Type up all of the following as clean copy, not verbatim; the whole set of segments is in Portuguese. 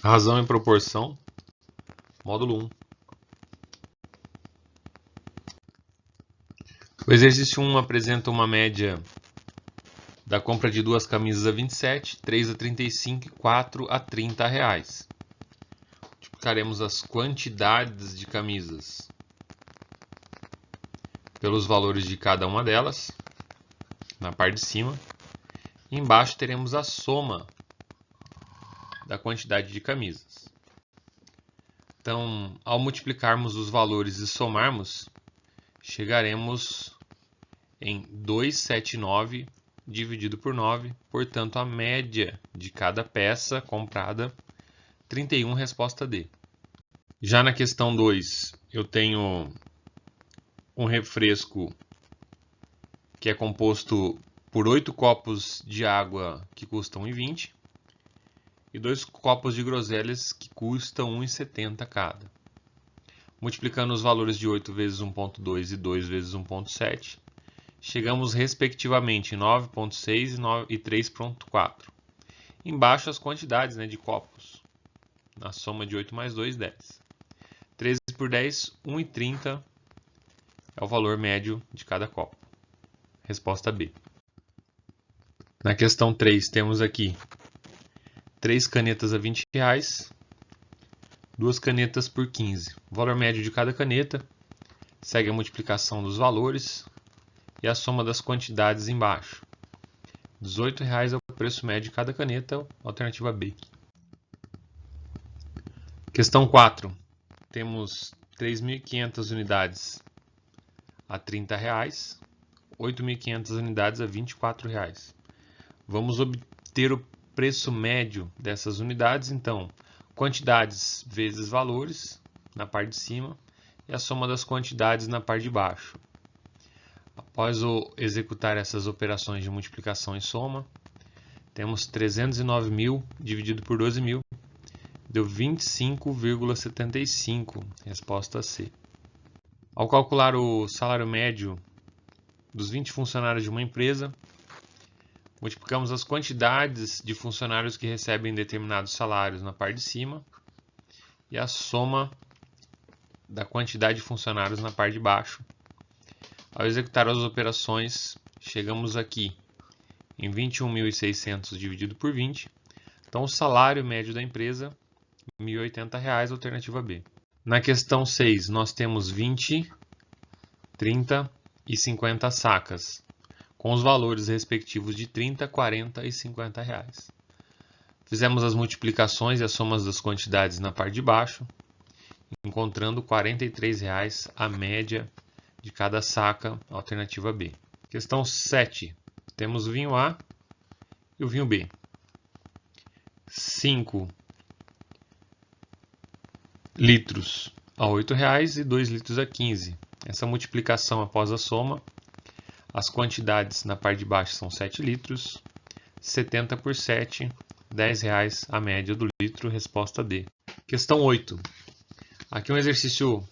Razão e proporção, módulo 1. O exercício 1 apresenta uma média da compra de 2 camisas a 27, 3 a 35 e 4 a 30 reais. Multiplicaremos as quantidades de camisas pelos valores de cada uma delas, na parte de cima. E embaixo teremos a soma da quantidade de camisas. Então, ao multiplicarmos os valores e somarmos, chegaremos em 279 dividido por 9, portanto a média de cada peça comprada, 31, resposta D. Já na questão 2, eu tenho um refresco que é composto por 8 copos de água que custam 1,20 e 2 copos de groselhas que custam 1,70 cada. Multiplicando os valores de 8 vezes 1,2 e 2 vezes 1,7, chegamos respectivamente em 9,6 e 3,4. Embaixo as quantidades de copos. Na soma de 8 mais 2, 10. 13 por 10, 1,30 é o valor médio de cada copo. Resposta B. Na questão 3, temos aqui 3 canetas a 20 reais, 2 canetas por 15. O valor médio de cada caneta, segue a multiplicação dos valores e a soma das quantidades embaixo. R$18 é o preço médio de cada caneta, alternativa B. Questão 4. Temos 3.500 unidades a R$30, 8.500 unidades a R$24. Vamos obter o preço médio dessas unidades, então, quantidades vezes valores na parte de cima e a soma das quantidades na parte de baixo. Após executar essas operações de multiplicação e soma, temos 309.000 dividido por 12.000, deu 25,75, resposta C. Ao calcular o salário médio dos 20 funcionários de uma empresa, multiplicamos as quantidades de funcionários que recebem determinados salários na parte de cima e a soma da quantidade de funcionários na parte de baixo. Ao executar as operações, chegamos aqui em 21.600 dividido por 20. Então, o salário médio da empresa, R$1.080, alternativa B. Na questão 6, nós temos 20, 30 e 50 sacas, com os valores respectivos de 30, 40 e 50 reais. Fizemos as multiplicações e as somas das quantidades na parte de baixo, encontrando R$43 a média de cada saca, alternativa B. Questão 7. Temos o vinho A e o vinho B. 5 litros a R$8 e 2 litros a 15. Essa multiplicação após a soma, as quantidades na parte de baixo são 7 litros, 70 por 7, R$10 a média do litro, resposta D. Questão 8. Aqui um exercício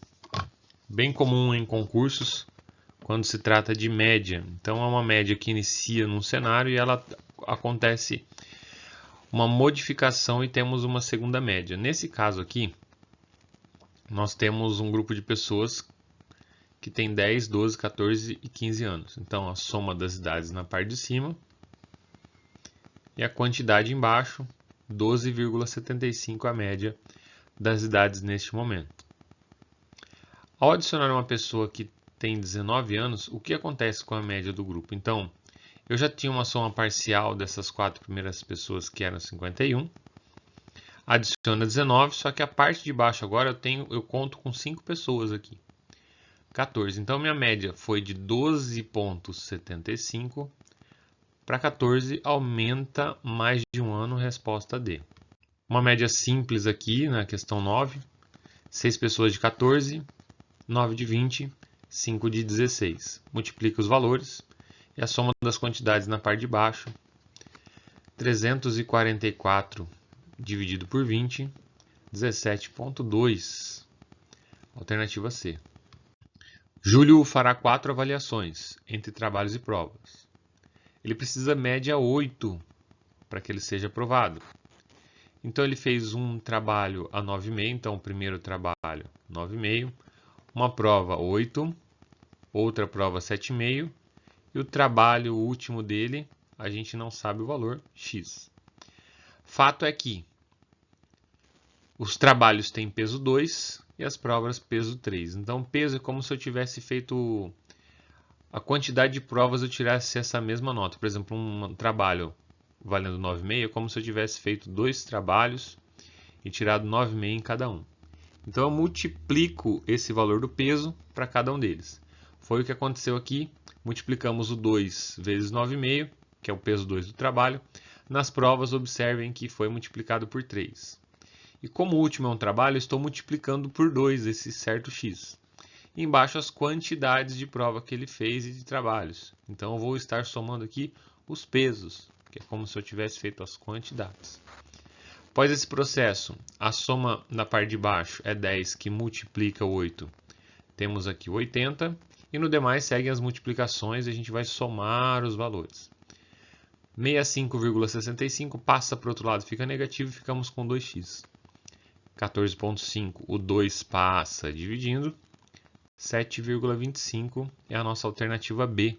bem comum em concursos, quando se trata de média. Então, é uma média que inicia num cenário e ela acontece uma modificação e temos uma segunda média. Nesse caso aqui, nós temos um grupo de pessoas que tem 10, 12, 14 e 15 anos. Então, a soma das idades na parte de cima e a quantidade embaixo, 12,75 a média das idades neste momento. Ao adicionar uma pessoa que tem 19 anos, o que acontece com a média do grupo? Então, eu já tinha uma soma parcial dessas 4 primeiras pessoas que eram 51. Adiciona 19, só que a parte de baixo agora eu conto com 5 pessoas aqui. 14. Então, minha média foi de 12,75 para 14, aumenta mais de um ano, resposta D. Uma média simples aqui na questão 9. 6 pessoas de 14, 9 de 20, 5 de 16. Multiplica os valores e a soma das quantidades na parte de baixo. 344 dividido por 20, 17,2. Alternativa C. Júlio fará 4 avaliações entre trabalhos e provas. Ele precisa média 8 para que ele seja aprovado. Então ele fez um trabalho a 9,5, então o primeiro trabalho 9,5, uma prova 8, outra prova 7,5 e o trabalho último dele, a gente não sabe o valor, x. Fato é que os trabalhos têm peso 2 e as provas peso 3. Então peso é como se eu tivesse feito a quantidade de provas eu tirasse essa mesma nota. Por exemplo, um trabalho valendo 9,5 é como se eu tivesse feito 2 trabalhos e tirado 9,5 em cada um. Então eu multiplico esse valor do peso para cada um deles. Foi o que aconteceu aqui. Multiplicamos o 2 vezes 9,5, que é o peso 2 do trabalho. Nas provas, observem que foi multiplicado por 3. E como o último é um trabalho, estou multiplicando por 2 esse certo x. E embaixo as quantidades de prova que ele fez e de trabalhos. Então eu vou estar somando aqui os pesos, que é como se eu tivesse feito as quantidades. Após esse processo, a soma na parte de baixo é 10 que multiplica 8. Temos aqui 80 e no demais seguem as multiplicações e a gente vai somar os valores. 65,65 passa para o outro lado, fica negativo e ficamos com 2x. 14,5, o 2 passa dividindo. 7,25 é a nossa alternativa B.